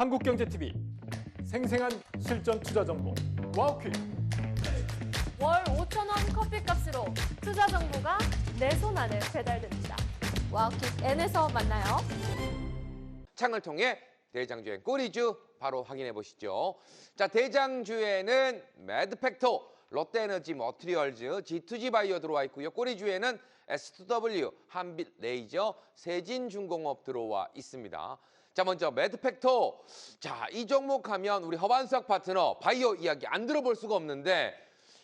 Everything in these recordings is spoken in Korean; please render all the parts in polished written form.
한국경제TV 생생한 실전 투자 정보 와우퀴. 월 5,000원 커피값으로 투자 정보가 내 손 안에 배달됩니다. 와우킥 N에서 만나요. 창을 통해 대장주의 꼬리주 바로 확인해 보시죠. 자, 대장주에는 매드팩토, 롯데에너지 머티리얼즈, G2G 바이오 들어와 있고요. 꼬리주에는 S2W, 한빛레이저, 세진중공업 들어와 있습니다. 자, 먼저 매드팩토. 자, 이 종목 하면 우리 허반석 파트너 바이오 이야기 안 들어볼 수가 없는데,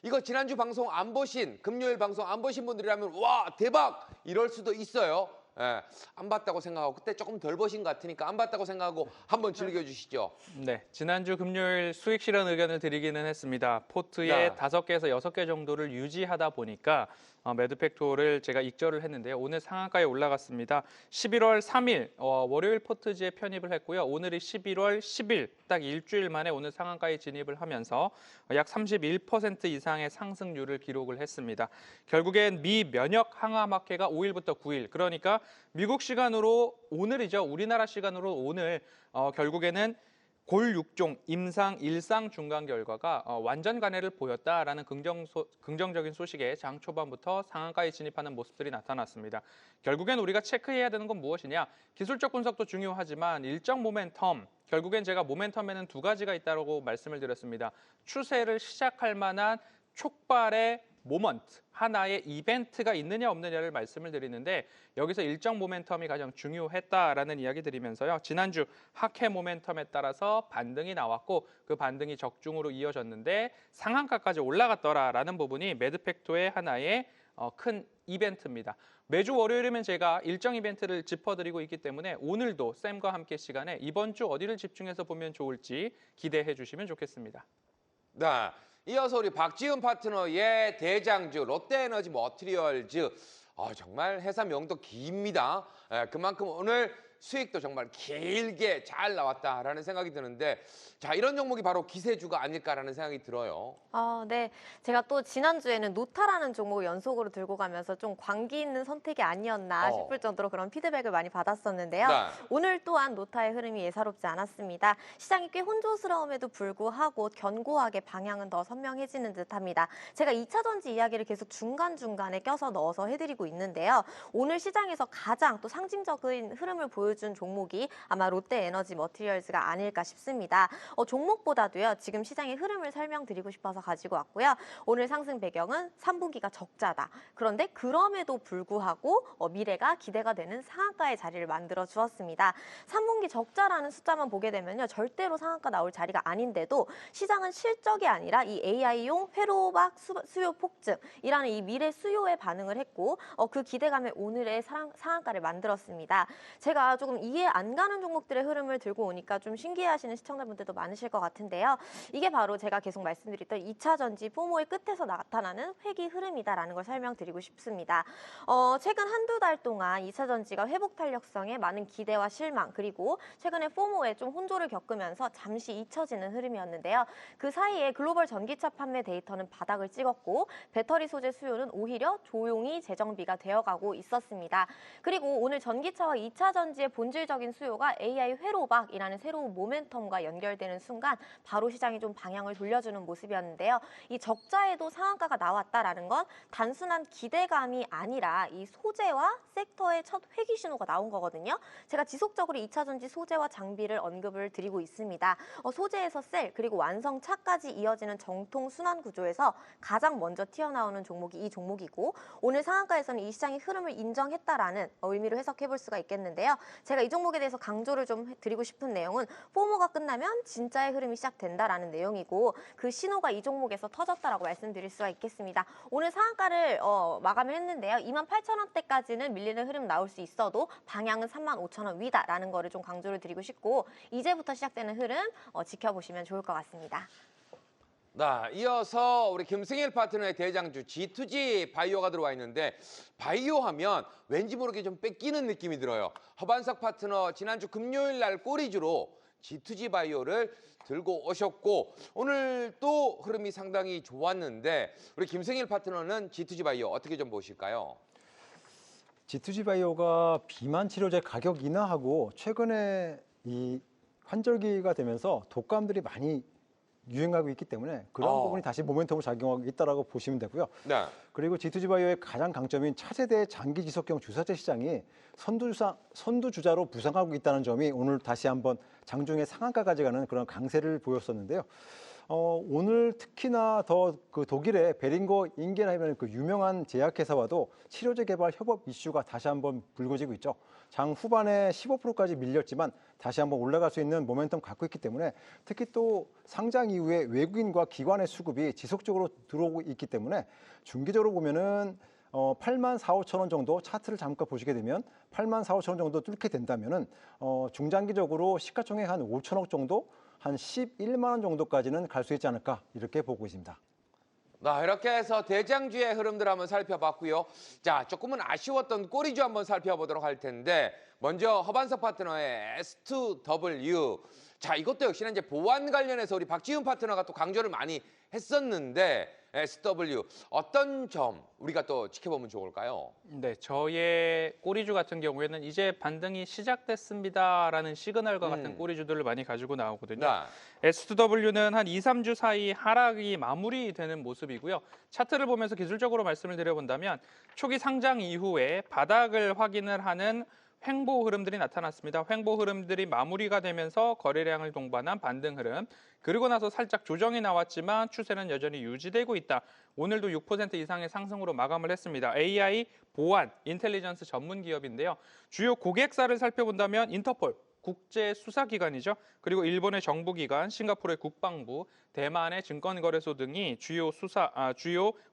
이거 지난주 방송 안 보신, 금요일 방송 안 보신 분들이라면 와 대박 이럴 수도 있어요. 예, 안 봤다고 생각하고, 그때 조금 덜 보신 것 같으니까 안 봤다고 생각하고 한번 즐겨주시죠. 네, 지난주 금요일 수익 실현 의견을 드리기는 했습니다. 포트에 네. 5개에서 6개 정도를 유지하다 보니까 매드팩토를 제가 익절을 했는데요. 오늘 상한가에 올라갔습니다. 11월 3일 월요일 포트지에 편입을 했고요. 오늘이 11월 10일 딱 일주일 만에 오늘 상한가에 진입을 하면서 약 31% 이상의 상승률을 기록을 했습니다. 결국엔 미 면역 항암학회가 5일부터 9일, 그러니까 미국 시간으로 오늘이죠. 우리나라 시간으로 오늘 결국에는 골 6종 임상 1상 중간 결과가 완전 간회를 보였다라는 긍정적인 소식에 장 초반부터 상한가에 진입하는 모습들이 나타났습니다. 결국엔 우리가 체크해야 되는 건 무엇이냐? 기술적 분석도 중요하지만 일정 모멘텀, 결국엔 제가 모멘텀에는 두 가지가 있다고 말씀을 드렸습니다. 추세를 시작할 만한 촉발의 모먼트, 하나의 이벤트가 있느냐 없느냐를 말씀을 드리는데, 여기서 일정 모멘텀이 가장 중요했다라는 이야기 드리면서요. 지난주 하회 모멘텀에 따라서 반등이 나왔고 그 반등이 적중으로 이어졌는데 상한가까지 올라갔더라라는 부분이 매드팩토의 하나의 큰 이벤트입니다. 매주 월요일이면 제가 일정 이벤트를 짚어드리고 있기 때문에 오늘도 쌤과 함께 시간에 이번 주 어디를 집중해서 보면 좋을지 기대해 주시면 좋겠습니다. 네. 이어서 우리 박지은 파트너의 대장주 롯데에너지 머티리얼즈. 정말 회사 명도 깁니다. 그만큼 오늘 수익도 정말 길게 잘 나왔다라는 생각이 드는데, 자, 이런 종목이 바로 기세주가 아닐까라는 생각이 들어요. 네. 제가 또 지난주에는 노타라는 종목을 연속으로 들고 가면서 좀 광기 있는 선택이 아니었나 싶을 정도로 그런 피드백을 많이 받았었는데요. 네. 오늘 또한 노타의 흐름이 예사롭지 않았습니다. 시장이 꽤 혼조스러움에도 불구하고 견고하게 방향은 더 선명해지는 듯합니다. 제가 2차 전지 이야기를 계속 중간중간에 껴서 넣어서 해드리고 있는데요. 오늘 시장에서 가장 또 상징적인 흐름을 보여준 종목이 아마 롯데에너지 머티리얼즈가 아닐까 싶습니다. 종목보다도요, 지금 시장의 흐름을 설명드리고 싶어서 가지고 왔고요. 오늘 상승 배경은 3분기가 적자다. 그런데 그럼에도 불구하고 미래가 기대가 되는 상한가의 자리를 만들어 주었습니다. 3분기 적자라는 숫자만 보게 되면요, 절대로 상한가 나올 자리가 아닌데도 시장은 실적이 아니라 이 AI용 회로박 수요 폭증이라는 이 미래 수요에 반응을 했고 그 기대감에 오늘의 상한가를 만들었습니다. 제가 조금 이해 안 가는 종목들의 흐름을 들고 오니까 좀 신기해하시는 시청자분들도 많으실 것 같은데요. 이게 바로 제가 계속 말씀드렸던 2차 전지 포모의 끝에서 나타나는 회귀 흐름이다라는 걸 설명드리고 싶습니다. 최근 한두 달 동안 2차 전지가 회복 탄력성에 많은 기대와 실망, 그리고 최근에 포모에 좀 혼조를 겪으면서 잠시 잊혀지는 흐름이었는데요. 그 사이에 글로벌 전기차 판매 데이터는 바닥을 찍었고 배터리 소재 수요는 오히려 조용히 재정비가 되어가고 있었습니다. 그리고 오늘 전기차와 2차 전지의 본질적인 수요가 AI 회로박이라는 새로운 모멘텀과 연결되는 순간 바로 시장이 좀 방향을 돌려주는 모습이었는데요. 이 적자에도 상한가가 나왔다라는 건 단순한 기대감이 아니라 이 소재와 섹터의 첫 회귀 신호가 나온 거거든요. 제가 지속적으로 2차 전지 소재와 장비를 언급을 드리고 있습니다. 소재에서 셀, 그리고 완성차까지 이어지는 정통 순환 구조에서 가장 먼저 튀어나오는 종목이 이 종목이고, 오늘 상한가에서는 이 시장의 흐름을 인정했다라는 의미로 해석해 볼 수가 있겠는데요. 제가 이 종목에 대해서 강조를 좀 드리고 싶은 내용은 포모가 끝나면 진짜의 흐름이 시작된다라는 내용이고, 그 신호가 이 종목에서 터졌다라고 말씀드릴 수가 있겠습니다. 오늘 상한가를 마감을 했는데요. 28,000원대까지는 밀리는 흐름 나올 수 있어도 방향은 35,000원 위다라는 거를 좀 강조를 드리고 싶고, 이제부터 시작되는 흐름 지켜보시면 좋을 것 같습니다. 네, 이어서 우리 김승일 파트너의 대장주 G2G 바이오가 들어와 있는데, 바이오 하면 왠지 모르게 좀 뺏기는 느낌이 들어요. 허반석 파트너 지난주 금요일 날 꼬리주로 G2G 바이오를 들고 오셨고, 오늘 또 흐름이 상당히 좋았는데, 우리 김승일 파트너는 G2G 바이오 어떻게 좀 보실까요? G2G 바이오가 비만 치료제 가격 인하하고 최근에 이 환절기가 되면서 독감들이 많이 유행하고 있기 때문에 그런 부분이 다시 모멘텀을 작용하고 있다라고 보시면 되고요. 네. 그리고 G2G바이오의 가장 강점인 차세대 장기 지속형 주사제 시장이 선두주자로 부상하고 있다는 점이 오늘 다시 한번 장중에 상한가까지 가는 그런 강세를 보였었는데요. 오늘 특히나 더 그 독일의 베링거 인겐하이면 그 유명한 제약회사와도 치료제 개발 협업 이슈가 다시 한번 불거지고 있죠. 장 후반에 15%까지 밀렸지만 다시 한번 올라갈 수 있는 모멘텀 갖고 있기 때문에 특히 또 상장 이후에 외국인과 기관의 수급이 지속적으로 들어오고 있기 때문에 중기적으로 보면은 8만 4, 5천 원 정도 차트를 잠깐 보시게 되면 8만 4, 5천 원 정도 뚫게 된다면은 중장기적으로 시가총액 한 5천억 정도 한 11만 원 정도까지는 갈 수 있지 않을까 이렇게 보고 있습니다. 나 이렇게 해서 대장주의 흐름들 한번 살펴봤고요. 자, 조금은 아쉬웠던 꼬리주 한번 살펴보도록 할 텐데 먼저 허반석 파트너의 S2W. 자, 이것도 역시나 이제 보안 관련해서 우리 박지훈 파트너가 또 강조를 많이 했었는데 SW 어떤 점 우리가 또 지켜보면 좋을까요? 네, 저의 꼬리주 같은 경우에는 이제 반등이 시작됐습니다라는 시그널과 같은 꼬리주들을 많이 가지고 나오거든요. 네. S2W는 한 2, 3주 사이 하락이 마무리되는 모습이고요. 차트를 보면서 기술적으로 말씀을 드려본다면 초기 상장 이후에 바닥을 확인을 하는 횡보 흐름들이 나타났습니다. 횡보 흐름들이 마무리가 되면서 거래량을 동반한 반등 흐름. 그리고 나서 살짝 조정이 나왔지만 추세는 여전히 유지되고 있다. 오늘도 6% 이상의 상승으로 마감을 했습니다. AI 보안, 인텔리전스 전문 기업인데요. 주요 고객사를 살펴본다면 인터폴, 국제 수사기관이죠. 그리고 일본의 정부기관, 싱가포르의 국방부, 대만의 증권거래소 등이 주요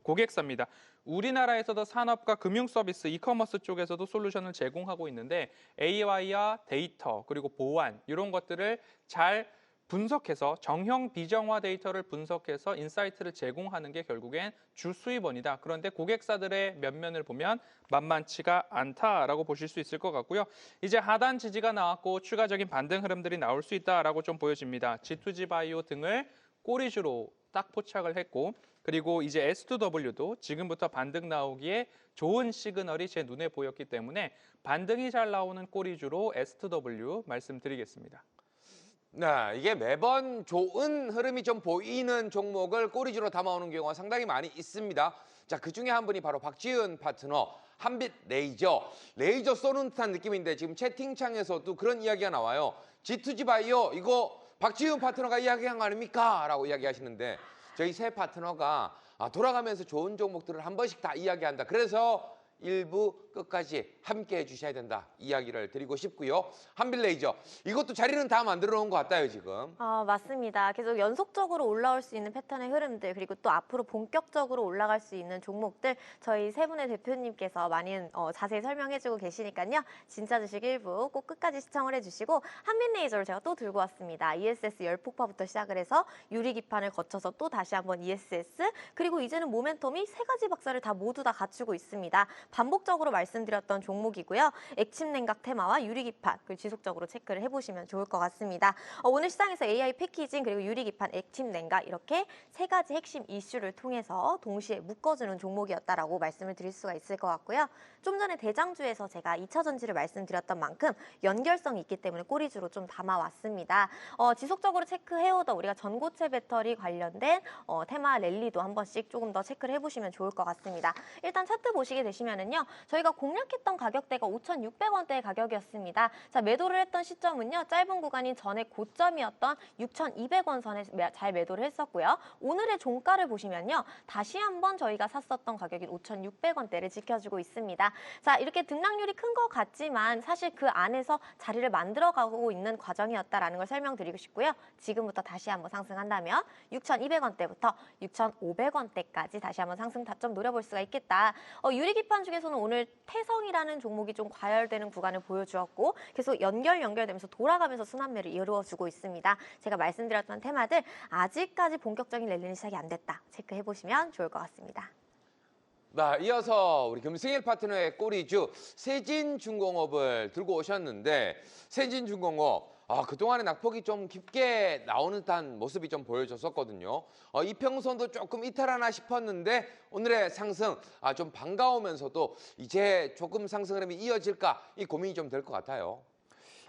고객사입니다. 우리나라에서도 산업과 금융 서비스, 이커머스 쪽에서도 솔루션을 제공하고 있는데 AI와 데이터 그리고 보안 이런 것들을 잘 분석해서 정형 비정화 데이터를 분석해서 인사이트를 제공하는 게 결국엔 주 수입원이다. 그런데 고객사들의 면면을 보면 만만치가 않다라고 보실 수 있을 것 같고요. 이제 하단 지지가 나왔고 추가적인 반등 흐름들이 나올 수 있다라고 좀 보여집니다. G2G 바이오 등을 꼬리주로 딱 포착을 했고 그리고 이제 S2W도 지금부터 반등 나오기에 좋은 시그널이 제 눈에 보였기 때문에 반등이 잘 나오는 꼬리주로 S2W 말씀드리겠습니다. 네, 이게 매번 좋은 흐름이 좀 보이는 종목을 꼬리주로 담아오는 경우가 상당히 많이 있습니다. 자, 그중에 한 분이 바로 박지은 파트너, 한빛 레이저. 레이저 쏘는 듯한 느낌인데 지금 채팅창에서도 그런 이야기가 나와요. G2G 바이오 이거 박지은 파트너가 이야기한 거 아닙니까? 라고 이야기하시는데 저희 세 파트너가 돌아가면서 좋은 종목들을 한 번씩 다 이야기한다. 그래서 일부 끝까지 함께 해주셔야 된다. 이야기를 드리고 싶고요. 한빛 레이저 이것도 자리는 다 만들어 놓은 것 같아요 지금. 맞습니다. 계속 연속적으로 올라올 수 있는 패턴의 흐름들 그리고 또 앞으로 본격적으로 올라갈 수 있는 종목들 저희 세 분의 대표님께서 많이 자세히 설명해주고 계시니까요. 진짜 주식 일부 꼭 끝까지 시청을 해주시고 한빛 레이저를 제가 또 들고 왔습니다. ESS 열폭파부터 시작을 해서 유리기판을 거쳐서 또 다시 한번 ESS 그리고 이제는 모멘텀이 세 가지 박자를 다 모두 다 갖추고 있습니다. 반복적으로 말씀드렸던 종목이고요. 액침 냉각 테마와 유리기판 그리고 지속적으로 체크를 해보시면 좋을 것 같습니다. 오늘 시장에서 AI 패키징 그리고 유리기판, 액침 냉각 이렇게 세 가지 핵심 이슈를 통해서 동시에 묶어주는 종목이었다라고 말씀을 드릴 수가 있을 것 같고요. 좀 전에 대장주에서 제가 2차 전지를 말씀드렸던 만큼 연결성이 있기 때문에 꼬리주로 좀 담아왔습니다. 지속적으로 체크해오던 우리가 전고체 배터리 관련된 테마 랠리도 한 번씩 조금 더 체크를 해보시면 좋을 것 같습니다. 일단 차트 보시게 되시면은요. 저희가 공략했던 가격대가 5,600원대의 가격이었습니다. 자, 매도를 했던 시점은요. 짧은 구간인 전에 고점이었던 6,200원 선에 잘 매도를 했었고요. 오늘의 종가를 보시면요. 다시 한번 저희가 샀었던 가격인 5,600원대를 지켜주고 있습니다. 자, 이렇게 등락률이 큰 것 같지만 사실 그 안에서 자리를 만들어가고 있는 과정이었다라는 걸 설명드리고 싶고요. 지금부터 다시 한번 상승한다면 6,200원대부터 6,500원대까지 다시 한번 상승 타점 노려볼 수가 있겠다. 유리기판 중에서는 오늘 태성이라는 종목이 좀 과열되는 구간을 보여주었고 계속 연결되면서 돌아가면서 순환매를 이루어주고 있습니다. 제가 말씀드렸던 테마들 아직까지 본격적인 랠리는 시작이 안 됐다. 체크해보시면 좋을 것 같습니다. 네, 이어서 우리 금승일 파트너의 꼬리주 세진중공업을 들고 오셨는데 세진중공업 그동안에 낙폭이 좀 깊게 나오는 듯한 모습이 좀 보여졌었거든요. 이평선도 조금 이탈하나 싶었는데 오늘의 상승 좀 반가우면서도 이제 조금 상승 흐름이 이어질까 이 고민이 좀 될 것 같아요.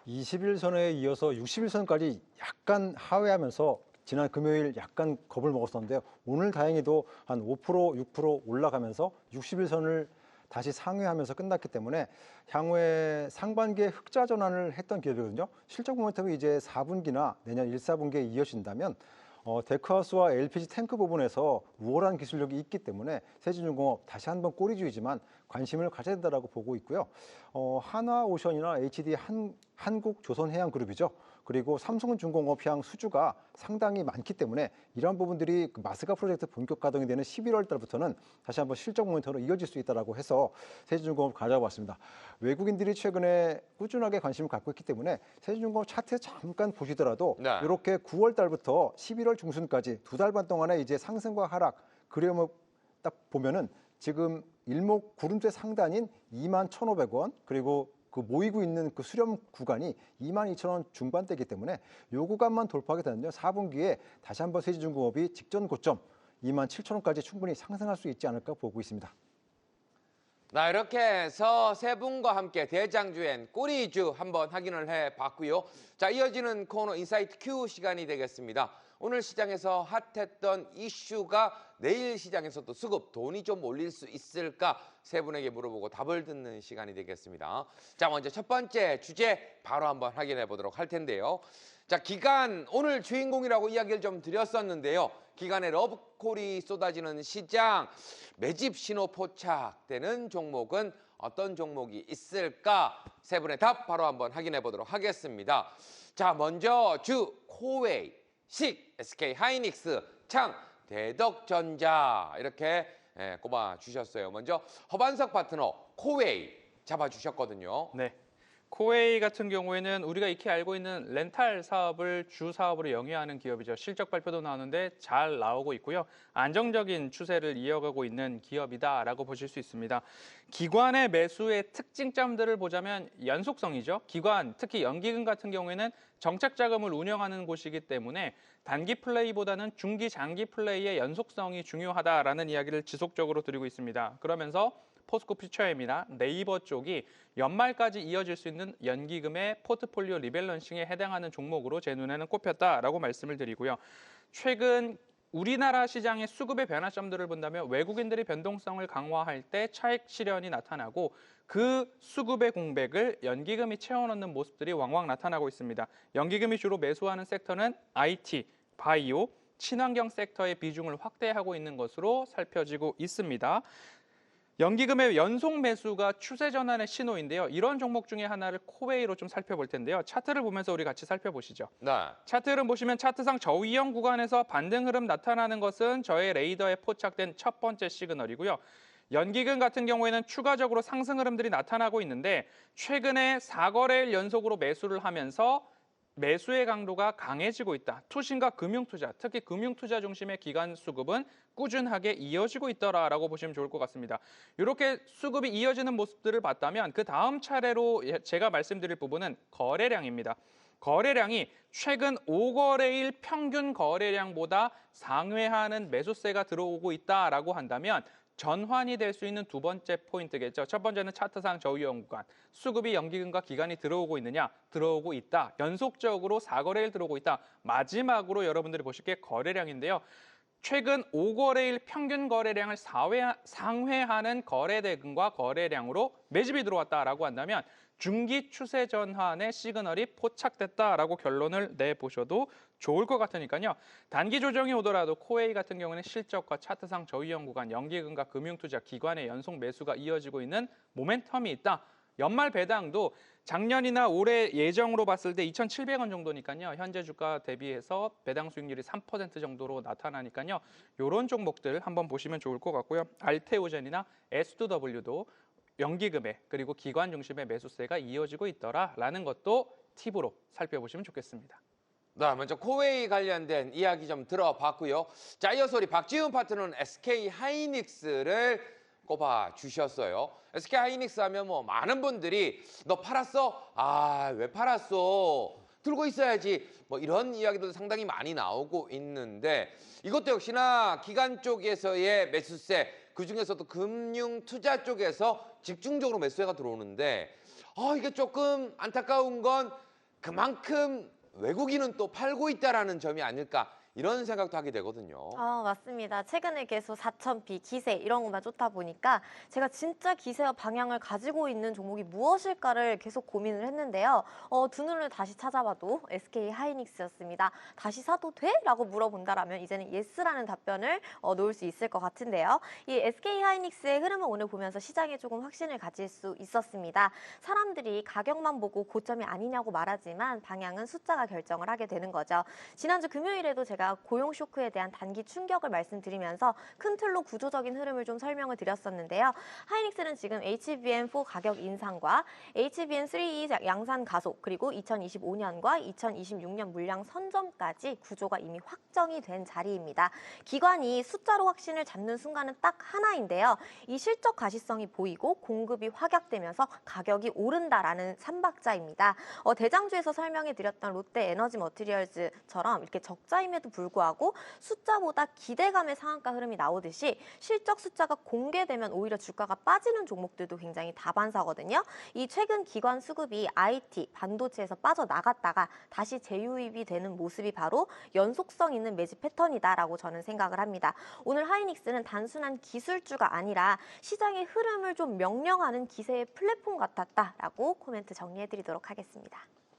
21선에 이어서 61선까지 약간 하회하면서 지난 금요일 약간 겁을 먹었었는데요. 오늘 다행히도 한 5%, 6% 올라가면서 61선을 다시 상회하면서 끝났기 때문에 향후에 상반기에 흑자 전환을 했던 기업이거든요. 실적 모멘텀이 이제 4분기나 내년 1, 4분기에 이어진다면 데크하우스와 LPG 탱크 부분에서 우월한 기술력이 있기 때문에 세진중공업 다시 한번 꼬리주이지만 관심을 가져야 된다고 보고 있고요. 한화오션이나 HD 한국조선해양그룹이죠. 그리고 삼성중공업향 수주가 상당히 많기 때문에 이러한 부분들이 마스가 프로젝트 본격 가동이 되는 11월 달부터는 다시 한번 실적 모멘텀으로 이어질 수 있다고 해서 세진중공업 가져와봤습니다. 외국인들이 최근에 꾸준하게 관심을 갖고 있기 때문에 세진중공업 차트 잠깐 보시더라도 네. 이렇게 9월 달부터 11월 중순까지 2달 반 동안에 이제 상승과 하락 그림을 딱 보면은 지금 일목 구름대 상단인 21,500원 그리고 그 모이고 있는 그 수렴 구간이 22,000원 중반대이기 때문에 요 구간만 돌파하게 되면요 4분기에 다시 한번 세진중공업이 직전 고점 27,000원까지 충분히 상승할 수 있지 않을까 보고 있습니다. 나 이렇게 해서 세 분과 함께 대장주엔 꼬리주 한번 확인을 해봤고요. 자, 이어지는 코너 인사이트 Q 시간이 되겠습니다. 오늘 시장에서 핫했던 이슈가 내일 시장에서도 수급 돈이 좀 올릴 수 있을까 세 분에게 물어보고 답을 듣는 시간이 되겠습니다. 자, 먼저 첫 번째 주제 바로 한번 확인해 보도록 할 텐데요. 자, 기관 오늘 주인공이라고 이야기를 좀 드렸었는데요. 기관의 러브콜이 쏟아지는 시장 매집 신호 포착되는 종목은 어떤 종목이 있을까? 세 분의 답 바로 한번 확인해 보도록 하겠습니다. 자, 먼저 주 코웨이, 식, SK하이닉스, 창, 대덕전자 이렇게 꼽아 주셨어요. 먼저 허반석 파트너 코웨이 잡아 주셨거든요. 네. 코웨이 같은 경우에는 우리가 익히 알고 있는 렌탈 사업을 주 사업으로 영위하는 기업이죠. 실적 발표도 나오는데 잘 나오고 있고요. 안정적인 추세를 이어가고 있는 기업이다라고 보실 수 있습니다. 기관의 매수의 특징점들을 보자면 연속성이죠. 기관, 특히 연기금 같은 경우에는 정책 자금을 운영하는 곳이기 때문에 단기 플레이보다는 중기, 장기 플레이의 연속성이 중요하다라는 이야기를 지속적으로 드리고 있습니다. 그러면서 포스코 퓨처엠이나 네이버 쪽이 연말까지 이어질 수 있는 연기금의 포트폴리오 리밸런싱에 해당하는 종목으로 제 눈에는 꼽혔다라고 말씀을 드리고요. 최근 우리나라 시장의 수급의 변화점들을 본다면 외국인들이 변동성을 강화할 때 차익 실현이 나타나고 그 수급의 공백을 연기금이 채워넣는 모습들이 왕왕 나타나고 있습니다. 연기금이 주로 매수하는 섹터는 IT, 바이오, 친환경 섹터의 비중을 확대하고 있는 것으로 살펴지고 있습니다. 연기금의 연속 매수가 추세 전환의 신호인데요. 이런 종목 중에 하나를 코웨이로 좀 살펴볼 텐데요. 차트를 보면서 우리 같이 살펴보시죠. 네. 차트를 보시면 차트상 저위험 구간에서 반등 흐름 나타나는 것은 저의 레이더에 포착된 첫 번째 시그널이고요. 연기금 같은 경우에는 추가적으로 상승 흐름들이 나타나고 있는데 최근에 4거래일 연속으로 매수를 하면서 매수의 강도가 강해지고 있다. 투신과 금융투자, 특히 금융투자 중심의 기관 수급은 꾸준하게 이어지고 있더라라고 보시면 좋을 것 같습니다. 이렇게 수급이 이어지는 모습들을 봤다면 그 다음 차례로 제가 말씀드릴 부분은 거래량입니다. 거래량이 최근 5거래일 평균 거래량보다 상회하는 매수세가 들어오고 있다라고 한다면 전환이 될 수 있는 두 번째 포인트겠죠. 첫 번째는 차트상 저위험 구간. 수급이 연기금과 기관이 들어오고 있느냐? 들어오고 있다. 연속적으로 4거래일 들어오고 있다. 마지막으로 여러분들이 보실 게 거래량인데요. 최근 5거래일 평균 거래량을 상회하는 거래대금과 거래량으로 매집이 들어왔다라고 한다면 중기 추세 전환의 시그널이 포착됐다라고 결론을 내보셔도 좋을 것 같으니까요. 단기 조정이 오더라도 코웨이 같은 경우는 실적과 차트상 저위험 구간, 연기금과 금융투자, 기관의 연속 매수가 이어지고 있는 모멘텀이 있다. 연말 배당도 작년이나 올해 예정으로 봤을 때 2,700원 정도니까요. 현재 주가 대비해서 배당 수익률이 3% 정도로 나타나니까요. 이런 종목들 한번 보시면 좋을 것 같고요. 알테오젠이나 S2W도 연기금에 그리고 기관 중심의 매수세가 이어지고 있더라라는 것도 팁으로 살펴보시면 좋겠습니다. 네, 먼저 코웨이 관련된 이야기 좀 들어봤고요. 자, 이어서 우리 박지훈 파트너는 SK하이닉스를 꼽아 주셨어요. SK하이닉스 하면 뭐 많은 분들이 너 팔았어? 아, 왜 팔았어? 들고 있어야지. 뭐 이런 이야기도 상당히 많이 나오고 있는데 이것도 역시나 기관 쪽에서의 매수세, 그중에서도 금융 투자 쪽에서 집중적으로 매수세가 들어오는데 이게 조금 안타까운 건 그만큼 외국인은 또 팔고 있다라는 점이 아닐까 이런 생각도 하게 되거든요. 맞습니다. 최근에 계속 4,000비, 기세 이런 것만 쫓다 보니까 제가 진짜 기세와 방향을 가지고 있는 종목이 무엇일까를 계속 고민을 했는데요. 두 눈을 다시 찾아봐도 SK 하이닉스였습니다. 다시 사도 돼? 라고 물어본다라면 이제는 예스라는 답변을 놓을 수 있을 것 같은데요. 이 SK 하이닉스의 흐름을 오늘 보면서 시장에 조금 확신을 가질 수 있었습니다. 사람들이 가격만 보고 고점이 아니냐고 말하지만 방향은 숫자가 결정을 하게 되는 거죠. 지난주 금요일에도 제가 고용 쇼크에 대한 단기 충격을 말씀드리면서 큰 틀로 구조적인 흐름을 좀 설명을 드렸었는데요. 하이닉스는 지금 HBM4 가격 인상과 HBM3E 양산 가속 그리고 2025년과 2026년 물량 선점까지 구조가 이미 확정이 된 자리입니다. 기관이 숫자로 확신을 잡는 순간은 딱 하나인데요. 이 실적 가시성이 보이고 공급이 확약되면서 가격이 오른다라는 삼박자입니다. 대장주에서 설명해 드렸던 롯데 에너지 머티리얼즈처럼 이렇게 적자임에도 불구하고 숫자보다 기대감의 상한가 흐름이 나오듯이 실적 숫자가 공개되면 오히려 주가가 빠지는 종목들도 굉장히 다반사거든요. 이 최근 기관 수급이 IT, 반도체에서 빠져나갔다가 다시 재유입이 되는 모습이 바로 연속성 있는 매집 패턴이다라고 저는 생각을 합니다. 오늘 하이닉스는 단순한 기술주가 아니라 시장의 흐름을 좀 명령하는 기세의 플랫폼 같았다라고 코멘트 정리해드리도록 하겠습니다.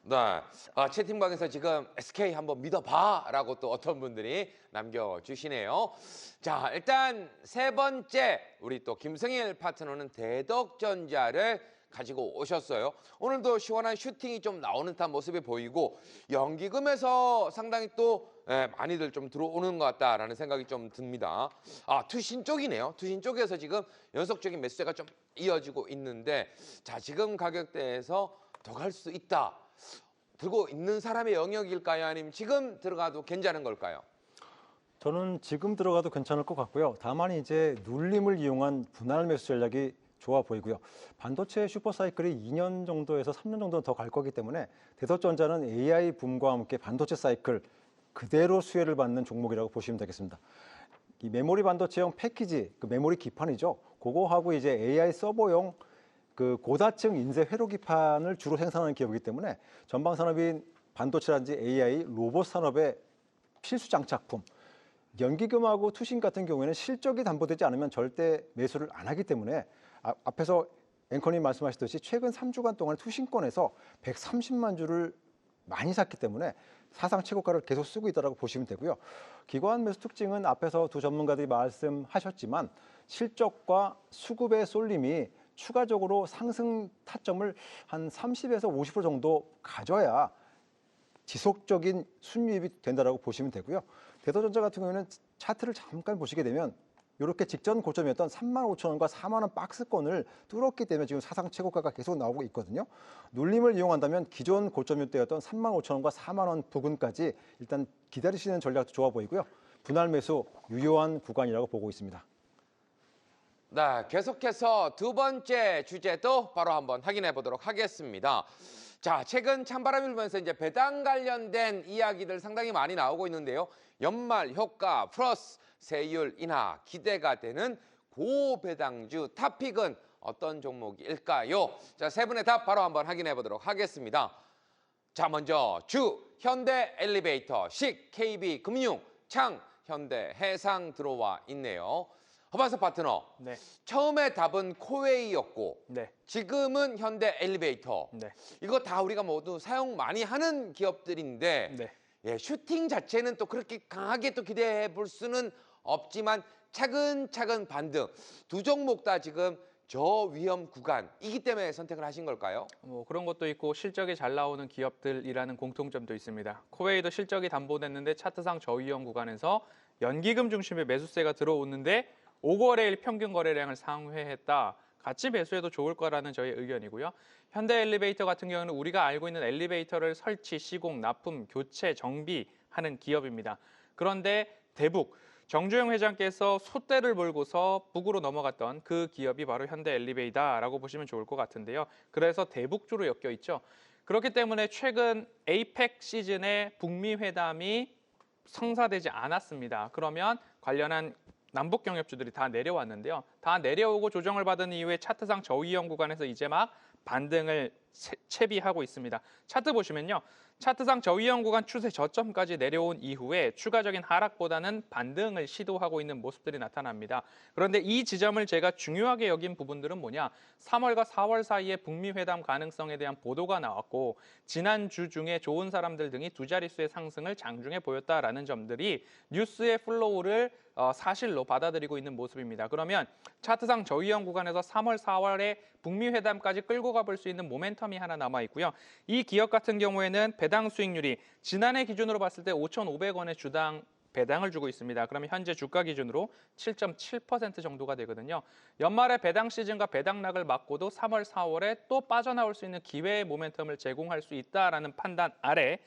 네, 채팅방에서 지금 SK 한번 믿어봐라고 또 어떤 분들이 남겨주시네요. 자, 일단 세 번째 우리 또 김승일 파트너는 대덕전자를 가지고 오셨어요. 오늘도 시원한 슈팅이 좀 나오는 듯한 모습이 보이고 연기금에서 상당히 또 많이들 좀 들어오는 것 같다라는 생각이 좀 듭니다. 투신 쪽이네요. 투신 쪽에서 지금 연속적인 매수세가 좀 이어지고 있는데 자, 지금 가격대에서 더 갈 수 있다. 들고 있는 사람의 영역일까요? 아니면 지금 들어가도 괜찮은 걸까요? 저는 지금 들어가도 괜찮을 것 같고요. 다만 이제 눌림을 이용한 분할 매수 전략이 좋아 보이고요. 반도체 슈퍼사이클이 2년 정도에서 3년 정도 더 갈 거기 때문에 대덕전자는 AI 붐과 함께 반도체 사이클 그대로 수혜를 받는 종목이라고 보시면 되겠습니다. 이 메모리 반도체형 패키지, 그 메모리 기판이죠. 그거하고 이제 AI 서버용 그 고다층 인쇄 회로 기판을 주로 생산하는 기업이기 때문에 전방 산업인 반도체라든지 AI, 로봇 산업의 필수 장착품. 연기금하고 투신 같은 경우에는 실적이 담보되지 않으면 절대 매수를 안 하기 때문에 앞에서 앵커님 말씀하셨듯이 최근 3주간 동안 투신권에서 130만 주를 많이 샀기 때문에 사상 최고가를 계속 쓰고 있다고 보시면 되고요. 기관 매수 특징은 앞에서 두 전문가들이 말씀하셨지만 실적과 수급의 쏠림이 추가적으로 상승 타점을 한 30에서 50% 정도 가져야 지속적인 순유입이 된다고 보시면 되고요. 대덕전자 같은 경우에는 차트를 잠깐 보시게 되면 이렇게 직전 고점이었던 35,000원과 4만 원 박스권을 뚫었기 때문에 지금 사상 최고가가 계속 나오고 있거든요. 눌림을 이용한다면 기존 고점 때였던 35,000원과 4만 원 부근까지 일단 기다리시는 전략도 좋아 보이고요. 분할 매수 유효한 구간이라고 보고 있습니다. 네, 계속해서 두 번째 주제도 바로 한번 확인해 보도록 하겠습니다. 자, 최근 찬바람이 불면서 이제 배당 관련된 이야기들 상당히 많이 나오고 있는데요. 연말 효과 플러스 세율 인하 기대가 되는 고배당주 탑픽은 어떤 종목일까요? 자, 세 분의 답 바로 한번 확인해 보도록 하겠습니다. 자, 먼저 주 현대 엘리베이터, 식 KB 금융, 창 현대 해상 들어와 있네요. 허반서 파트너, 네. 처음에 답은 코웨이였고 네. 지금은 현대 엘리베이터. 네. 이거 다 우리가 모두 사용 많이 하는 기업들인데 네. 예, 슈팅 자체는 또 그렇게 강하게 또 기대해 볼 수는 없지만 차근차근 반등. 두 종목 다 지금 저위험 구간이기 때문에 선택을 하신 걸까요? 뭐 그런 것도 있고 실적이 잘 나오는 기업들이라는 공통점도 있습니다. 코웨이도 실적이 담보됐는데 차트상 저위험 구간에서 연기금 중심의 매수세가 들어오는데 5거래일 평균 거래량을 상회했다. 같이 매수해도 좋을 거라는 저의 의견이고요. 현대 엘리베이터 같은 경우는 우리가 알고 있는 엘리베이터를 설치, 시공, 납품, 교체, 정비하는 기업입니다. 그런데 대북, 정주영 회장께서 솥대를 몰고서 북으로 넘어갔던 그 기업이 바로 현대 엘리베이터라고 보시면 좋을 것 같은데요. 그래서 대북주로 엮여 있죠. 그렇기 때문에 최근 에이펙 시즌에 북미 회담이 성사되지 않았습니다. 그러면 관련한 남북 경협주들이 다 내려왔는데요. 다 내려오고 조정을 받은 이후에 차트상 저위험 구간에서 이제 막 반등을 채비하고 있습니다. 차트 보시면요. 차트상 저위험 구간 추세 저점까지 내려온 이후에 추가적인 하락보다는 반등을 시도하고 있는 모습들이 나타납니다. 그런데 이 지점을 제가 중요하게 여긴 부분들은 뭐냐? 3월과 4월 사이에 북미 회담 가능성에 대한 보도가 나왔고 지난주 중에 좋은 사람들 등이 두 자릿수의 상승을 장중에 보였다라는 점들이 뉴스의 플로우를 사실로 받아들이고 있는 모습입니다. 그러면 차트상 저위험 구간에서 3월, 4월에 북미 회담까지 끌고 가볼 수 있는 모멘텀이 하나 남아 있고요. 이 기업 같은 경우에는 배당 수익률이 지난해 기준으로 봤을 때 5,500원의 주당 배당을 주고 있습니다. 그러면 현재 주가 기준으로 7.7% 정도가 되거든요. 연말에 배당 시즌과 배당락을 맞고도 3월, 4월에 또 빠져나올 수 있는 기회의 모멘텀을 제공할 수 있다라는 판단 아래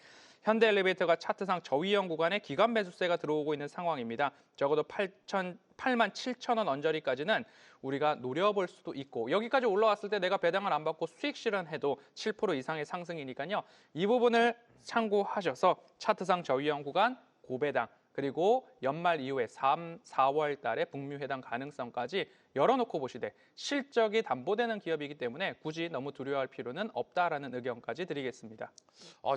현대엘리베이터가 차트상 저위험 구간에 기관 매수세가 들어오고 있는 상황입니다. 적어도 87,000원 언저리까지는 우리가 노려볼 수도 있고 여기까지 올라왔을 때 내가 배당을 안 받고 수익 실현해도 7% 이상의 상승이니까요. 이 부분을 참고하셔서 차트상 저위험 구간 고배당 그리고 연말 이후에 3, 4월 달에 북미 회담 가능성까지 열어놓고 보시되 실적이 담보되는 기업이기 때문에 굳이 너무 두려워할 필요는 없다라는 의견까지 드리겠습니다.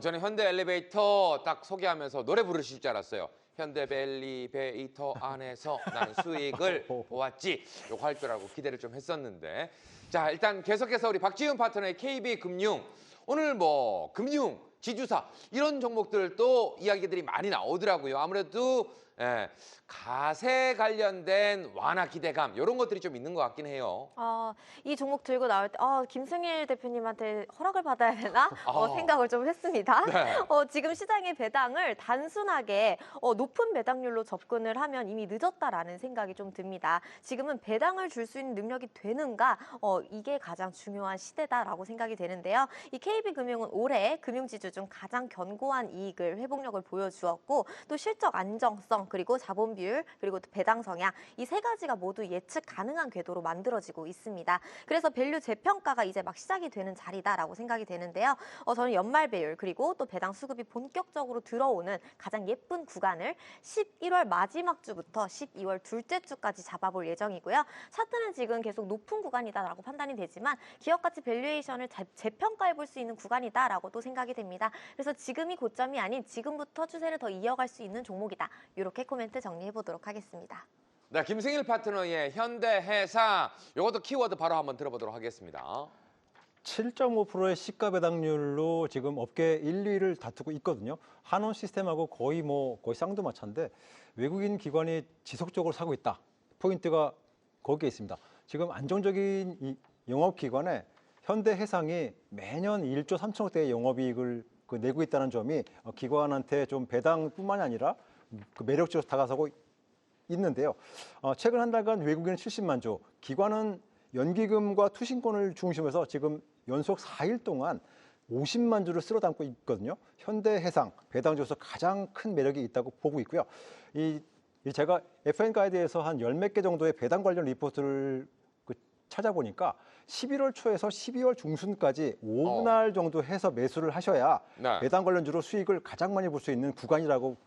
저는 현대 엘리베이터 딱 소개하면서 노래 부르실 줄 알았어요. 현대 엘리베이터 안에서 나는 수익을 보았지. 요거 할 줄 알고 기대를 좀 했었는데. 자, 일단 계속해서 우리 박지훈 파트너의 KB금융. 오늘 뭐 금융, 지주사 이런 종목들도 이야기들이 많이 나오더라고요. 아무래도 가세 관련된 완화 기대감 이런 것들이 좀 있는 것 같긴 해요. 이 종목 들고 나올 때 김승일 대표님한테 허락을 받아야 되나 생각을 좀 했습니다. 네. 지금 시장의 배당을 단순하게 높은 배당률로 접근을 하면 이미 늦었다라는 생각이 좀 듭니다. 지금은 배당을 줄 수 있는 능력이 되는가 이게 가장 중요한 시대다라고 생각이 되는데요. 이 KB금융은 올해 금융지주 중 가장 견고한 이익을 회복력을 보여주었고 또 실적 안정성 그리고 자본 비율 그리고 또 배당 성향 이 세 가지가 모두 예측 가능한 궤도로 만들어지고 있습니다. 그래서 밸류 재평가가 이제 막 시작이 되는 자리다라고 생각이 되는데요. 저는 연말 배율 그리고 또 배당 수급이 본격적으로 들어오는 가장 예쁜 구간을 11월 마지막 주부터 12월 둘째 주까지 잡아볼 예정이고요. 차트는 지금 계속 높은 구간이다라고 판단이 되지만 기업 가치 밸류에이션을 재평가해 볼 수 있는 구간이다라고 또 생각이 됩니다. 그래서 지금이 고점이 아닌 지금부터 추세를 더 이어갈 수 있는 종목이다. 이렇게 코멘트 정리해 보도록 하겠습니다. 네, 김승일 파트너의 현대해상 이것도 키워드 바로 한번 들어보도록 하겠습니다. 7.5%의 시가 배당률로 지금 업계 1, 2위를 다투고 있거든요. 한원 시스템하고 거의 쌍두마차인데 외국인 기관이 지속적으로 사고 있다. 포인트가 거기에 있습니다. 지금 안정적인 이 영업 기관에 현대해상이 매년 1조 3천억대의 영업이익을 내고 있다는 점이 기관한테 좀 배당뿐만이 아니라 매력적으로 다가서고 있는데요. 최근 한 달간 외국인은 70만 조, 기관은 연기금과 투신권을 중심으로 지금 연속 4일 동안 50만 주를 쓸어 담고 있거든요. 현대해상 배당 중에서 가장 큰 매력이 있다고 보고 있고요. 제가 FN가이드에서 한 10몇 개 정도의 배당 관련 리포트를 찾아보니까 11월 초에서 12월 중순까지 5분할 정도 해서 매수를 하셔야 네. 배당 관련주로 수익을 가장 많이 볼 수 있는 구간이라고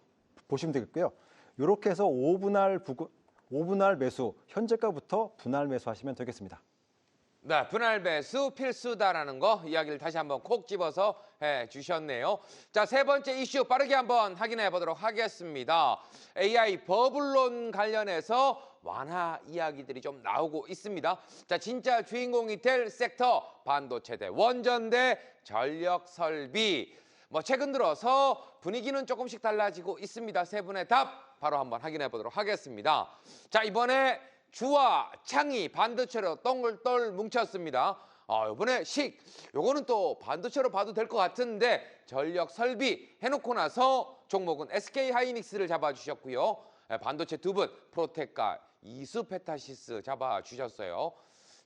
보시면 되겠고요. 이렇게 해서 5분할 매수, 현재가부터 분할 매수하시면 되겠습니다. 네, 분할 매수 필수다라는 거 이야기를 다시 한번 콕 집어서 해주셨네요. 자, 세 번째 이슈 빠르게 한번 확인해 보도록 하겠습니다. AI 버블론 관련해서 완화 이야기들이 좀 나오고 있습니다. 자, 진짜 주인공이 될 섹터 반도체 대 원전 대 전력 설비. 최근 들어서 분위기는 조금씩 달라지고 있습니다. 세 분의 답 바로 한번 확인해 보도록 하겠습니다. 자, 이번에 주와 창이 반도체로 똘똘 뭉쳤습니다. 이번에 요거는 또 반도체로 봐도 될 것 같은데 전력 설비 해놓고 나서 종목은 SK 하이닉스를 잡아주셨고요. 반도체 두 분 프로테카 이수페타시스 잡아주셨어요.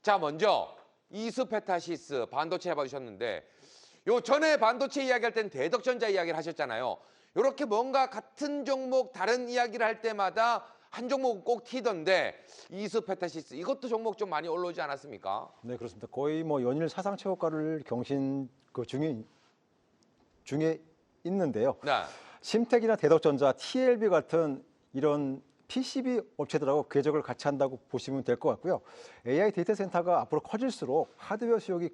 자, 먼저 이수페타시스 반도체 잡아주셨는데 요 전에 반도체 이야기할 때는 대덕전자 이야기를 하셨잖아요. 이렇게 뭔가 같은 종목 다른 이야기를 할 때마다 한 종목은 꼭 튀던데 이수페타시스 이것도 종목 좀 많이 올라오지 않았습니까? 네, 그렇습니다. 거의 연일 사상 최고가를 경신 중에 있는데요. 네. 심텍이나 대덕전자, TLB 같은 이런 PCB 업체들하고 궤적을 같이 한다고 보시면 될 것 같고요. AI 데이터 센터가 앞으로 커질수록 하드웨어 수요가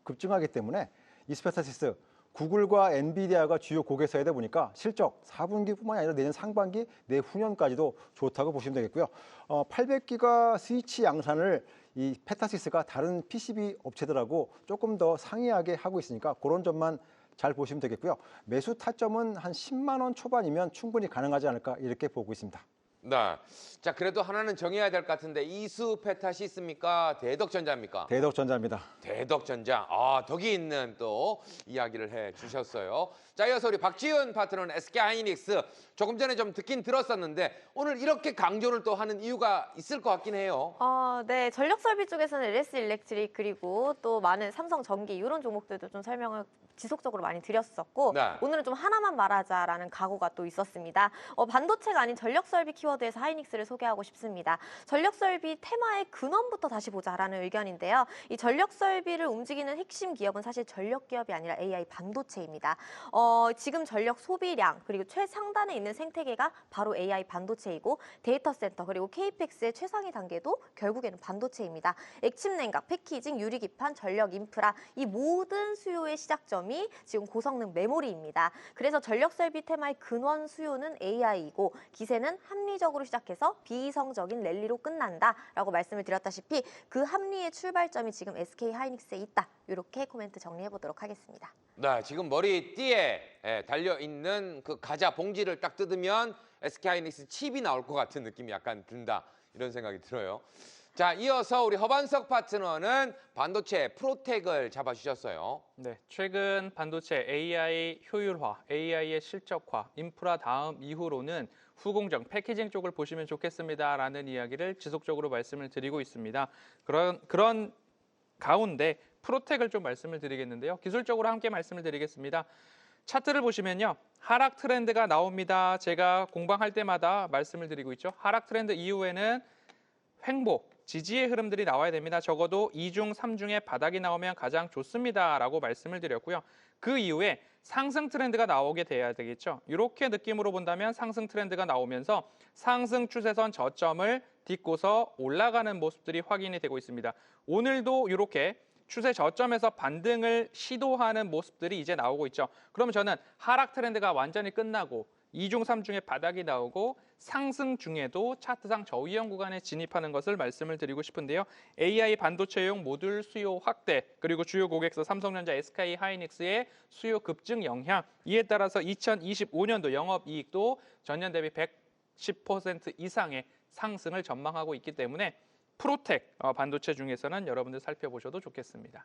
급증하기 때문에 이스페타시스, 구글과 엔비디아가 주요 고객사이다 보니까 실적 4분기뿐만이 아니라 내년 상반기, 내후년까지도 좋다고 보시면 되겠고요. 800기가 스위치 양산을 이 페타시스가 다른 PCB 업체들하고 조금 더 상이하게 하고 있으니까 그런 점만 잘 보시면 되겠고요. 매수 타점은 한 10만 원 초반이면 충분히 가능하지 않을까 이렇게 보고 있습니다. 네. 자, 그래도 하나는 정해야 될 것 같은데 이수페타시스입니까? 대덕전자입니까? 대덕전자입니다. 대덕전자. 아, 덕이 있는 또 이야기를 해 주셨어요. 자, 이어서 우리 박지윤 파트너는 SK하이닉스. 조금 전에 좀 듣긴 들었었는데 오늘 이렇게 강조를 또 하는 이유가 있을 것 같긴 해요. 네, 전력 설비 쪽에서는 LS 일렉트릭 그리고 또 많은 삼성 전기 이런 종목들도 좀 설명을 지속적으로 많이 드렸었고 네. 오늘은 좀 하나만 말하자라는 각오가 또 있었습니다. 반도체가 아닌 전력 설비 키워드에서 하이닉스를 소개하고 싶습니다. 전력 설비 테마의 근원부터 다시 보자라는 의견인데요. 이 전력 설비를 움직이는 핵심 기업은 사실 전력 기업이 아니라 AI 반도체입니다. 지금 전력 소비량 그리고 최상단에 있는 생태계가 바로 AI 반도체이고 데이터 센터 그리고 KPX의 최상위 단계도 결국에는 반도체입니다. 액침 냉각, 패키징, 유리기판, 전력 인프라 이 모든 수요의 시작점이 지금 고성능 메모리입니다. 그래서 전력 설비 테마의 근원 수요는 AI이고 기세는 합리적으로 시작해서 비이성적인 랠리로 끝난다라고 말씀을 드렸다시피 그 합리의 출발점이 지금 SK하이닉스에 있다. 이렇게 코멘트 정리해 보도록 하겠습니다. 네, 지금 머리띠에 달려있는 그 과자 봉지를 딱 뜯으면 SK하이닉스 칩이 나올 것 같은 느낌이 약간 든다. 이런 생각이 들어요. 자, 이어서 우리 허반석 파트너는 반도체 프로텍을 잡아주셨어요. 네, 최근 반도체 AI 효율화, AI의 실적화, 인프라 다음 이후로는 후공정, 패키징 쪽을 보시면 좋겠습니다라는 이야기를 지속적으로 말씀을 드리고 있습니다. 그런 가운데 프로텍을 좀 말씀을 드리겠는데요. 기술적으로 함께 말씀을 드리겠습니다. 차트를 보시면요. 하락 트렌드가 나옵니다. 제가 공방할 때마다 말씀을 드리고 있죠. 하락 트렌드 이후에는 횡보, 지지의 흐름들이 나와야 됩니다. 적어도 2중, 3중에 바닥이 나오면 가장 좋습니다라고 말씀을 드렸고요. 그 이후에 상승 트렌드가 나오게 돼야 되겠죠. 이렇게 느낌으로 본다면 상승 트렌드가 나오면서 상승 추세선 저점을 딛고서 올라가는 모습들이 확인이 되고 있습니다. 오늘도 이렇게 추세 저점에서 반등을 시도하는 모습들이 이제 나오고 있죠. 그러면 저는 하락 트렌드가 완전히 끝나고 2중, 3중에 바닥이 나오고 상승 중에도 차트상 저위험 구간에 진입하는 것을 말씀을 드리고 싶은데요. AI 반도체용 모듈 수요 확대 그리고 주요 고객사 삼성전자, SK하이닉스의 수요 급증 영향 이에 따라서 2025년도 영업이익도 전년 대비 110% 이상의 상승을 전망하고 있기 때문에 프로텍 반도체 중에서는 여러분들 살펴보셔도 좋겠습니다.